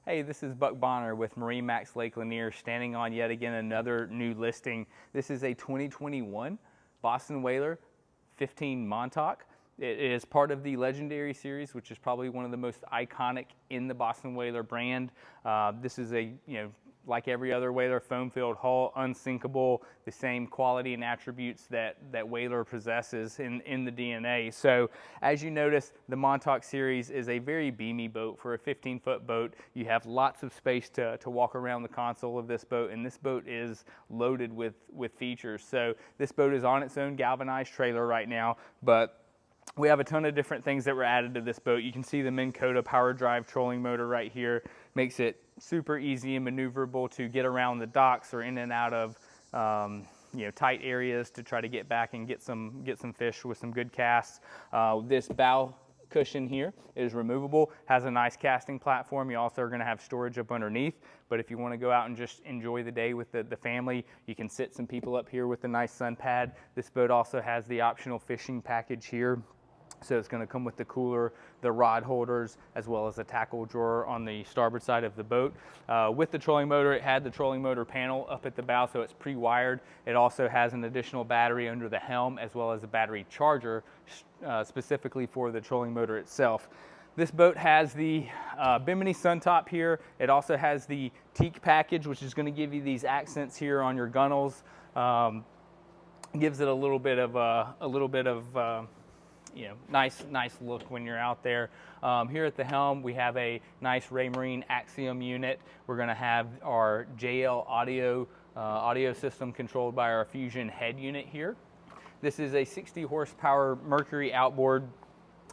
Hey, this is Buck Bonner with MarineMax Lake Lanier, standing on yet again another new listing. This is a 2021 Boston Whaler 15 Montauk. It is part of the Legendary series, which is probably one of the most iconic in the Boston Whaler brand. This is a, like every other Whaler, foam-filled hull, unsinkable, the same quality and attributes that Whaler possesses in the DNA. So as you notice, the Montauk series is a very beamy boat. For a 15-foot boat, you have lots of space to walk around the console of this boat, and this boat is loaded with features. So this boat is on its own galvanized trailer right now, but we have a ton of different things that were added to this boat. You can see the Minn Kota power drive trolling motor right here. Makes it super easy and maneuverable to get around the docks or in and out of tight areas to try to get back and get some fish with some good casts. This bow cushion here is removable, has a nice casting platform. You also are going to have storage up underneath, but if you want to go out and just enjoy the day with the family, you can sit some people up here with a nice sun pad. This boat also has the optional fishing package here. So it's going to come with the cooler, the rod holders, as well as a tackle drawer on the starboard side of the boat. With the trolling motor, it had the trolling motor panel up at the bow, so it's pre-wired. It also has an additional battery under the helm, as well as a battery charger specifically for the trolling motor itself. This boat has the Bimini Suntop here. It also has the Teak package, which is going to give you these accents here on your gunnels. Gives it a little bit of nice look when you're out there. Here at the helm, we have a nice Raymarine Axiom unit. We're going to have our JL audio system controlled by our Fusion head unit here. This is a 60 horsepower Mercury outboard.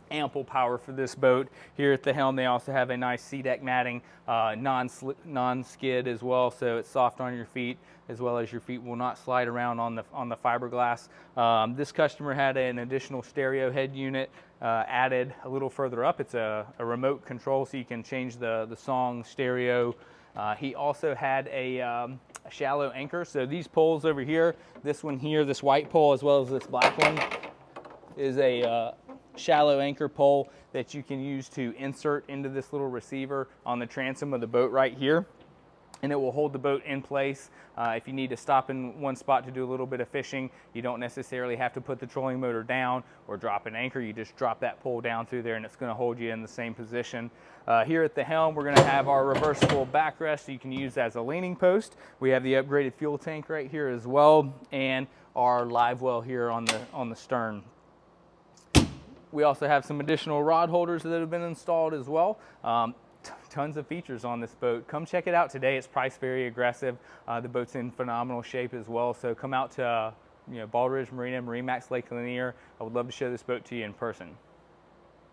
Ample power for this boat. Here at the helm, they also have a nice SeaDek matting, non-skid as well, so it's soft on your feet, as well as your feet will not slide around on the fiberglass. This customer had an additional stereo head unit added a little further up. It's a remote control, so you can change the song stereo. He also had a shallow anchor, so these poles over here, this one here, this white pole, as well as this black one, is a shallow anchor pole that you can use to insert into this little receiver on the transom of the boat right here, and it will hold the boat in place. If you need to stop in one spot to do a little bit of fishing, you don't necessarily have to put the trolling motor down or drop an anchor. You just drop that pole down through there and it's going to hold you in the same position. Here at the helm, we're going to have our reversible backrest, so you can use as a leaning post. We have the upgraded fuel tank right here as well, and our Livewell here on the stern. We also have some additional rod holders that have been installed as well. Tons of features on this boat. Come check it out today. It's priced very aggressive. The boat's in phenomenal shape as well. So come out to Bald Ridge Marina, MarineMax Lake Lanier. I would love to show this boat to you in person.